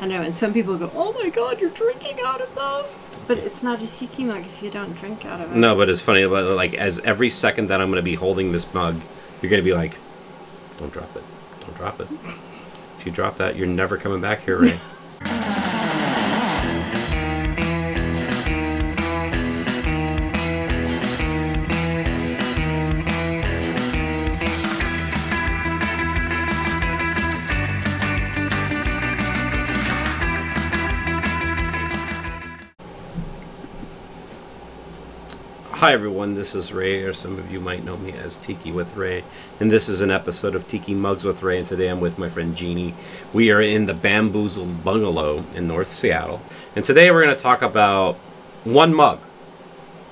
I know, and some people go, "Oh my God, you're drinking out of those!" But it's not a tiki mug if you don't drink out of it. No, but it's funny. Like as every second that I'm going to be holding this mug, you're going to be like, "Don't drop it! Don't drop it! If you drop that, you're never coming back here, Ray." Hi everyone, this is Ray, or some of you might know me as Tiki with Ray, and this is an episode of Tiki Mugs with Ray, and today I'm with my friend Jeanie. We are in the Bamboozled Bungalow in North Seattle, and today we're going to talk about one mug.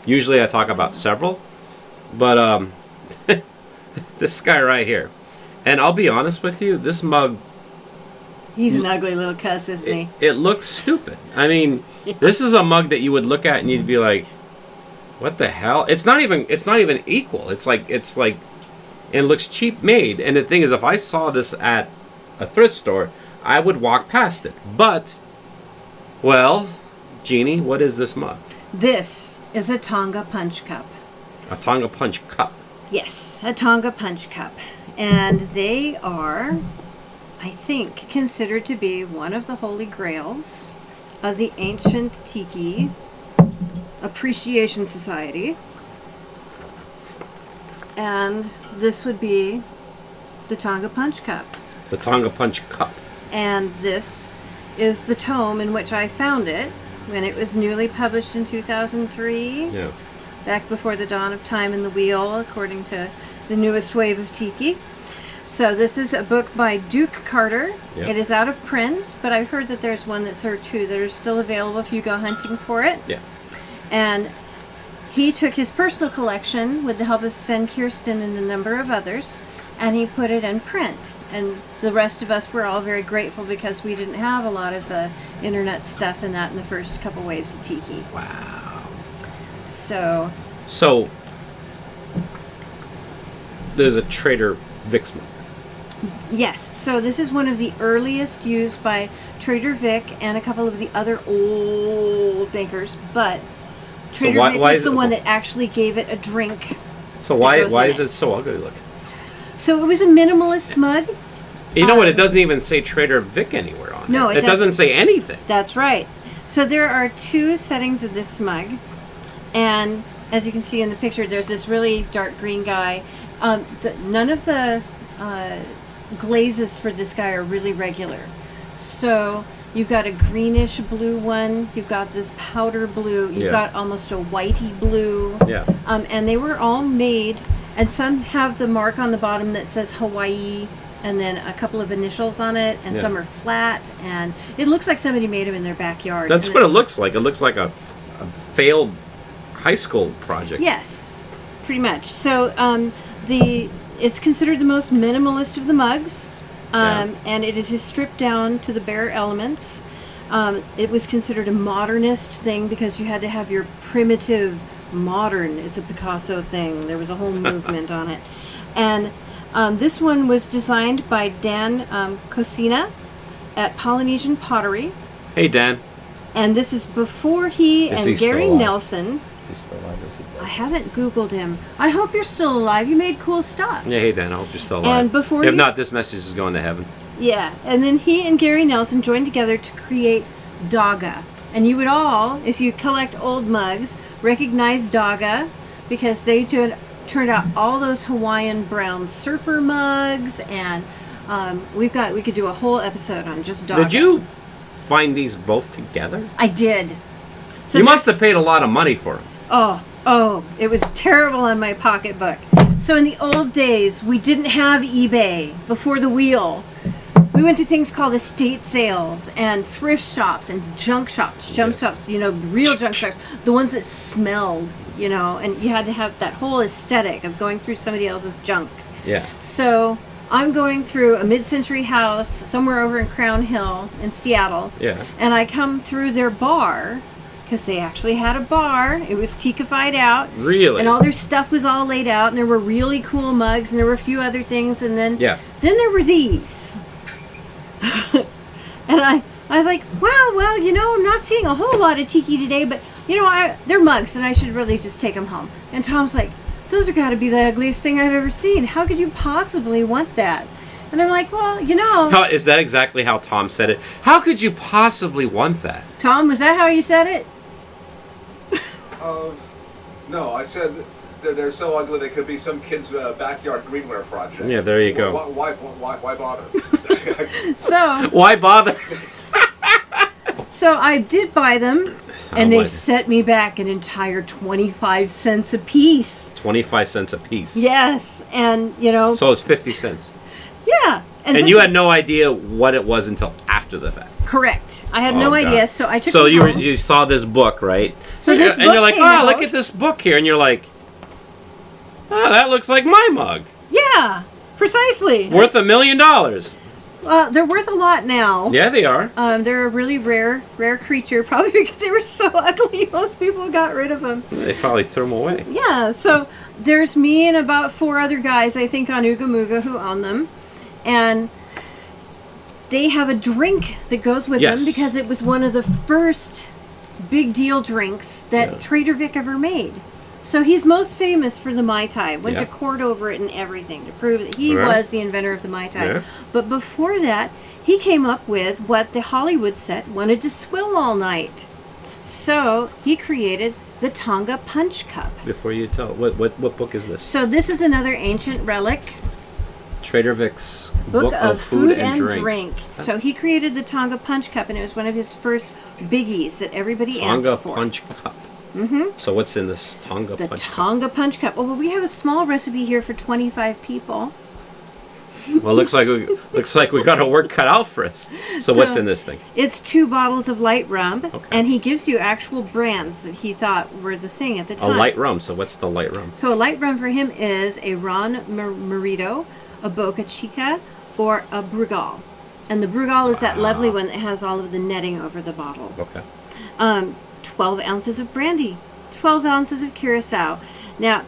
Usually I talk about several, but this guy right here. And I'll be honest with you, this mug... He's an ugly little cuss, isn't he? It looks stupid. I mean, This is a mug that you would look at and you'd be like, what the hell? It's not even equal. It looks cheap made. And the thing is, if I saw this at a thrift store, I would walk past it. But, well, Jeanie, what is this mug? This is a Tonga Punch Cup. A Tonga Punch Cup. Yes, a Tonga Punch Cup. And they are, I think, considered to be one of the holy grails of the ancient Tiki Appreciation Society. And this would be the Tonga Punch Cup. The Tonga Punch Cup. And this is the tome in which I found it when it was newly published in 2003. Yeah. Back before the dawn of time and the wheel, according to the newest wave of Tiki. So this is a book by Duke Carter. Yep. It is out of print, but I've heard that there's one or two that are still available if you go hunting for it. Yeah. And he took his personal collection with the help of Sven Kirsten and a number of others, and he put it in print. And the rest of us were all very grateful because we didn't have a lot of the internet stuff and that in the first couple waves of Tiki. Wow. So there's a Trader Vic mug. yes, so this is one of the earliest used by Trader Vic and a couple of the other old makers, but Trader Vic was the one that actually gave it a drink. So why is it so ugly looking? So it was a minimalist mug. You know what? It doesn't even say Trader Vic anywhere on it. No, it doesn't say anything. That's right. So there are two settings of this mug, and as you can see in the picture, there's this really dark green guy. None of the glazes for this guy are really regular. So you've got a greenish blue one. You've got this powder blue. You've got almost a whitey blue. Yeah. And they were all made, and some have the mark on the bottom that says Hawaii, and then a couple of initials on it, and some are flat, and it looks like somebody made them in their backyard. That's what it looks like. It looks like a failed high school project. Yes, pretty much. So it's considered the most minimalist of the mugs. And it is just stripped down to the bare elements. It was considered a modernist thing because you had to have your primitive modern. It's a Picasso thing. There was a whole movement on it. And this one was designed by Dan Cosina at Polynesian Pottery. Hey, Dan. And this is before he and Gary Nelson. Is he still alive? I haven't Googled him. I hope you're still alive. You made cool stuff. Yeah, hey Dan, I hope you're still alive. And before if not, this message is going to heaven. Yeah, and then he and Gary Nelson joined together to create Daga. And you would all, if you collect old mugs, recognize Daga because they turned out all those Hawaiian brown surfer mugs, and we could do a whole episode on just Daga. Did you find these both together? I did. So you must have paid a lot of money for them. Oh, it was terrible on my pocketbook. So in the old days, we didn't have eBay before the wheel. We went to things called estate sales and thrift shops and junk shops, real junk shops, the ones that smelled, and you had to have that whole aesthetic of going through somebody else's junk. Yeah. So I'm going through a mid-century house somewhere over in Crown Hill in Seattle. Yeah. And I come through their bar, because they actually had a bar. It was teakified out. Really? And all their stuff was all laid out, and there were really cool mugs, and there were a few other things, and then there were these. And I was like, well, I'm not seeing a whole lot of tiki today, but they're mugs, and I should really just take them home. And Tom's like, those are got to be the ugliest thing I've ever seen. How could you possibly want that? And I'm like, well, How, is that exactly how Tom said it? How could you possibly want that? Tom, was that how you said it? No, I said that they're so ugly they could be some kid's backyard greenware project. Yeah, there you go. Why bother? So why bother? So I did buy them, and they set me back an entire 25 cents a piece. 25 cents a piece. Yes, and So it's 50 cents. Yeah. And you had no idea what it was until after the fact. Correct. I had no idea, so I took. So you saw this book, right? So this book and you're like, came oh, out. look at this book here, and you're like, oh, that looks like my mug. Yeah, precisely. Worth $1 million. They're worth a lot now. Yeah, they are. They're a really rare creature, probably because they were so ugly. Most people got rid of them. They probably threw them away. Yeah. So there's me and about 4 other guys, I think, on Ooga Mooga who own them, and they have a drink that goes with them because it was one of the first big deal drinks that Trader Vic ever made. So he's most famous for the Mai Tai. Went to court over it and everything to prove that he was the inventor of the Mai Tai. Yeah. But before that, he came up with what the Hollywood set wanted to swill all night. So he created the Tonga Punch Cup. Before you tell, what book is this? So this is another ancient relic. Trader Vic's Book of Food and Drink. So he created the Tonga Punch Cup, and it was one of his first biggies that everybody asked for. Tonga Punch Cup. Mm-hmm. So what's in this Tonga Punch Cup? The Tonga Punch Cup. Well, we have a small recipe here for 25 people. Well, looks like we got our work cut out for us. So what's in this thing? It's 2 bottles of light rum, Okay. and he gives you actual brands that he thought were the thing at the time. A light rum. So what's the light rum? So a light rum for him is a Ron Morito, a Boca Chica, or a Brugal. And the Brugal is that lovely one that has all of the netting over the bottle. Okay. 12 ounces of brandy, 12 ounces of curacao. Now,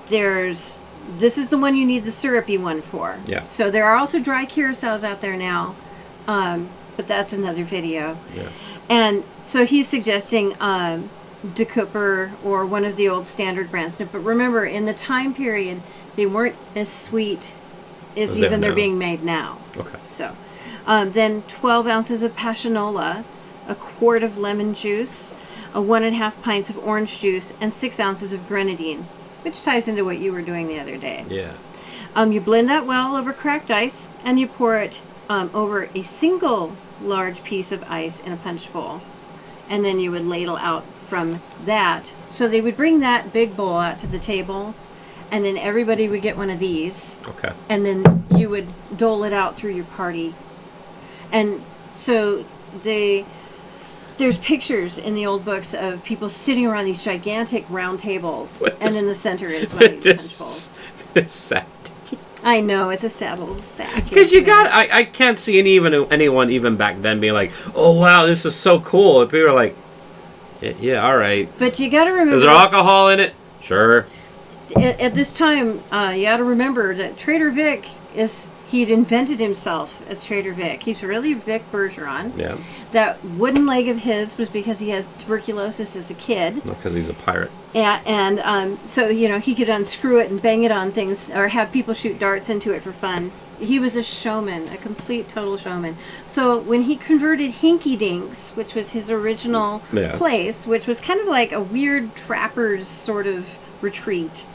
this is the one you need the syrupy one for. Yeah. So there are also dry curaçaos out there now, but that's another video. Yeah. And so he's suggesting De Cooper or one of the old standard brands. But remember, in the time period, they weren't as sweet as even they're being made now. Okay. So then 12 ounces of passionola, a quart of lemon juice, 1.5 pints of orange juice, and 6 ounces of grenadine, which ties into what you were doing the other day. Yeah. You blend that well over cracked ice, and you pour it over a single large piece of ice in a punch bowl. And then you would ladle out from that. So they would bring that big bowl out to the table, and then everybody would get one of these. Okay. And then you would dole it out through your party. And so there's pictures in the old books of people sitting around these gigantic round tables, and in the center is one of these punch bowls. This sad. I know, it's a sad little sack. Because I can't see anyone even back then being like, oh wow, this is so cool. And people are like, yeah, all right. But you got to remember. Is there alcohol in it? Sure. At this time, you got to remember that Trader Vic he'd invented himself as Trader Vic. He's really Vic Bergeron. Yeah. That wooden leg of his was because he has tuberculosis as a kid. Because he's a pirate. And so, he could unscrew it and bang it on things or have people shoot darts into it for fun. He was a showman, a complete, total showman. So when he converted Hinky Dinks, which was his original place, which was kind of like a weird trapper's sort of retreat,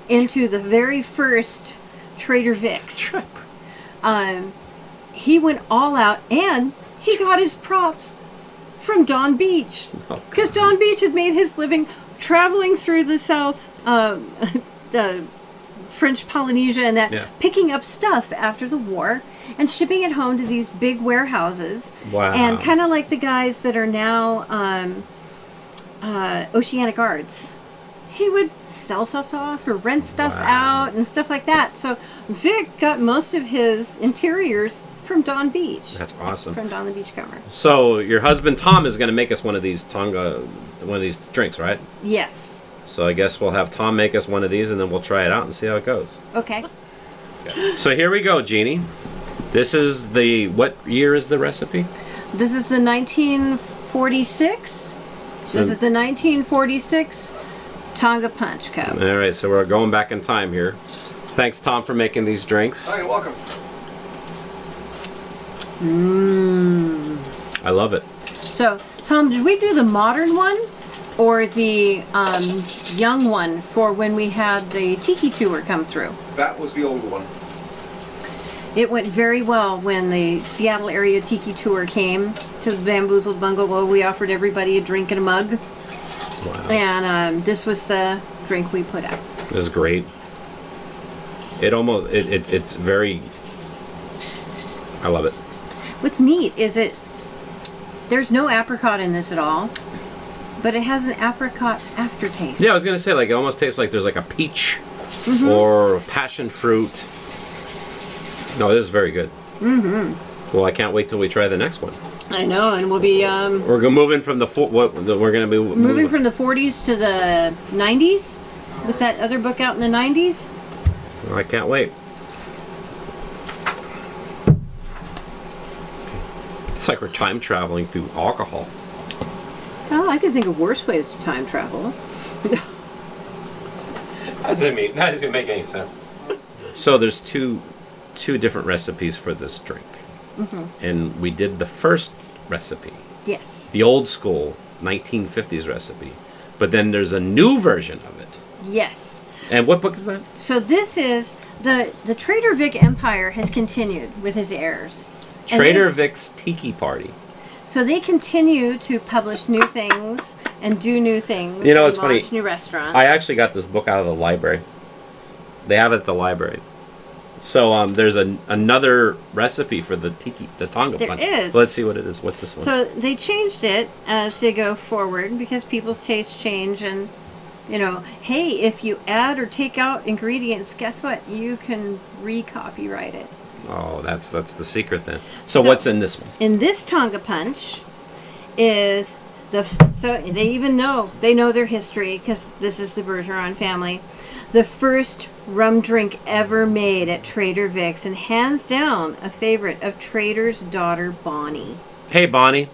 into the very first Trader Vic's. He went all out, and he got his props from Don Beach, because Don Beach had made his living traveling through the South, the French Polynesia, and picking up stuff after the war and shipping it home to these big warehouses. Wow! And kind of like the guys that are now Oceanic Arts. He would sell stuff off or rent stuff out and stuff like that. So Vic got most of his interiors from Don Beach. That's awesome. From Don the Beachcomber. So your husband Tom is going to make us one of these drinks, right? Yes. So I guess we'll have Tom make us one of these, and then we'll try it out and see how it goes. Okay. So here we go, Jeanie. This is what year is the recipe? This is the 1946. This is the 1946 Tonga Punch Cup. All right, so we're going back in time here. Thanks, Tom, for making these drinks. Oh, you're welcome. I love it. So, Tom, did we do the modern one or the young one for when we had the Tiki tour come through? That was the old one. It went very well when the Seattle area Tiki tour came to the Bamboozled Bungalow. We offered everybody a drink and a mug. Wow. And this was the drink we put out. This is great. It's very, I love it. What's neat is there's no apricot in this at all, but it has an apricot aftertaste. Yeah, I was going to say, like, it almost tastes like there's like a peach or passion fruit. No, this is very good. Well, I can't wait till we try the next one. I know, and we'll be We're moving from we're going to be moving from the 40s to the 90s. Was that other book out in the 90s? I can't wait. It's like we're time traveling through alcohol. Well, I could think of worse ways to time travel. That doesn't make any sense. So there's two different recipes for this drink. And we did the first recipe, Yes. the old school 1950s recipe. But then there's a new version of it. Yes. And what book is that? So this is the Trader Vic empire has continued with his heirs. And Trader Vic's Tiki Party. So they continue to publish new things and do new things. You know, and it's funny. launch new restaurants. I actually got this book out of the library. They have it at the library. So there's another recipe for the Tonga There Punch. is. Let's see what it is. What's this one? So they changed it as they go forward because people's tastes change, and hey, if you add or take out ingredients, guess what? You can recopyright it. Oh, that's the secret then. So what's in this one? In this Tonga Punch is so they know their history because this is the Bergeron family. The first rum drink ever made at Trader Vic's, and hands down a favorite of Trader's daughter, Bonnie. Hey, Bonnie.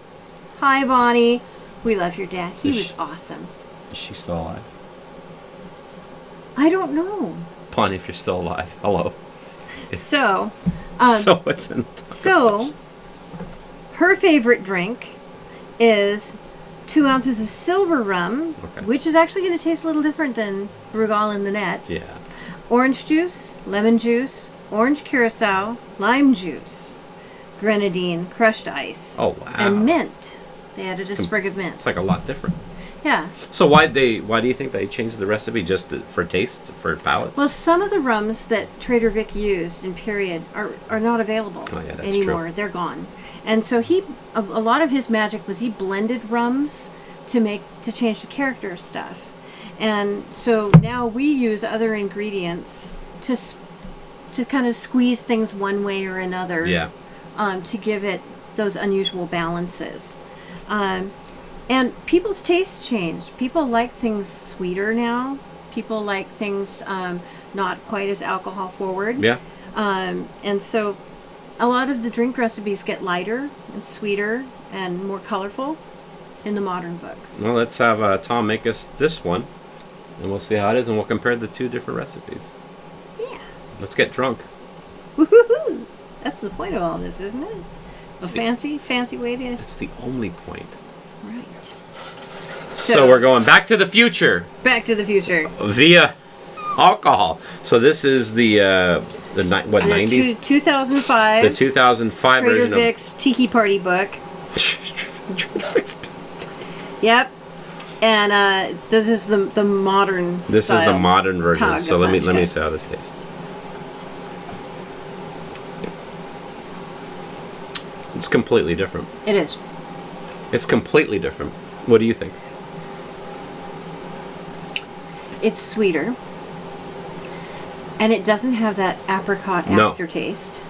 Hi, Bonnie. We love your dad. He Is was she- awesome. Is she still alive? I don't know. Bonnie, if you're still alive, hello. So, So what's in Tonga so her favorite drink is 2 ounces of silver rum, Okay. which is actually going to taste a little different than Regal in the Net. Yeah. Orange juice, lemon juice, orange curacao, lime juice, grenadine, crushed ice, Oh, wow. and mint. They added a sprig of mint. It's like a lot different. Yeah. So why do you think they changed the recipe just for taste, for palates? Well, some of the rums that Trader Vic used in period are not available Oh, yeah, that's anymore. true. They're gone. And so a lot of his magic was he blended rums to change the character of stuff. And so now we use other ingredients to kind of squeeze things one way or another. Yeah. To give it those unusual balances. And people's tastes change. People like things sweeter now. People like things not quite as alcohol forward. Yeah. And so a lot of the drink recipes get lighter and sweeter and more colorful in the modern books. Well, let's have Tom make us this one, and we'll see how it is, and we'll compare the two different recipes. Yeah. Let's get drunk. Woohoo! That's the point of all this, isn't it? It's A the- fancy way to... It's the only point. Right. So we're going back to the future Back to the Future. via alcohol. So this is the 90s? 2005 The 2005 Trader version Vic's Tiki Party book. of... Yep. And this is the modern This is the style modern version. Tonga So let me Punch see how this tastes. It's completely different. It is. It's completely different. What do you think? It's sweeter. And it doesn't have that apricot No. aftertaste.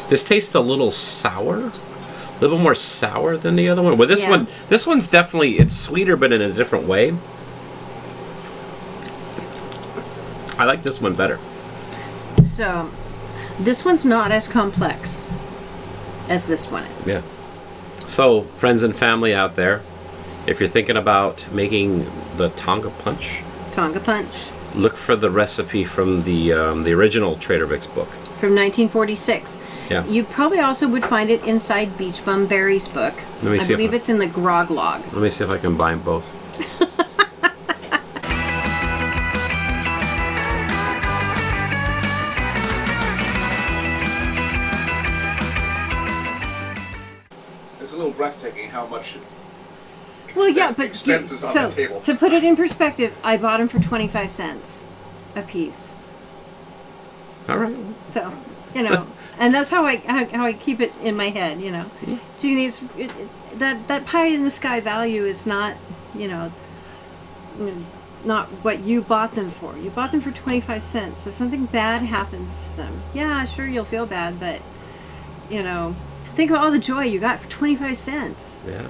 This tastes a little sour, a little more sour than the other one. Well, Yeah. this one's definitely, it's sweeter, but in a different way. I like this one better. So, this one's not as complex as this one is. Yeah. So, friends and family out there, if you're thinking about making the Tonga Punch, Look for the recipe from the original Trader Vic's book. From 1946. Yeah. You probably also would find it inside Beach Bum Berry's book. Let me I see believe it's in the Grog Log. Let me see if I can bind both. It's a little breathtaking how much Well, yeah, but expenses on so the table. to put it in perspective, I bought them for 25 cents a piece. All right. So, you know, and that's how I keep it in my head. You know, Jeannie's that pie in the sky value is not, you know, not what you bought them for. You bought them for 25 cents. So if something bad happens to them, yeah, sure, you'll feel bad, but you know, think of all the joy you got for 25 cents. Yeah.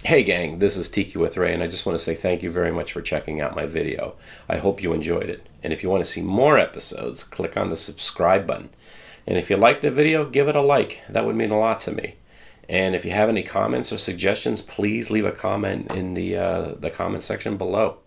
Hey gang, this is Tiki with Ray, and I just want to say thank you very much for checking out my video. I hope you enjoyed it. And if you want to see more episodes, click on the subscribe button. And if you liked the video, give it a like. That would mean a lot to me. And if you have any comments or suggestions, please leave a comment in the comment section below.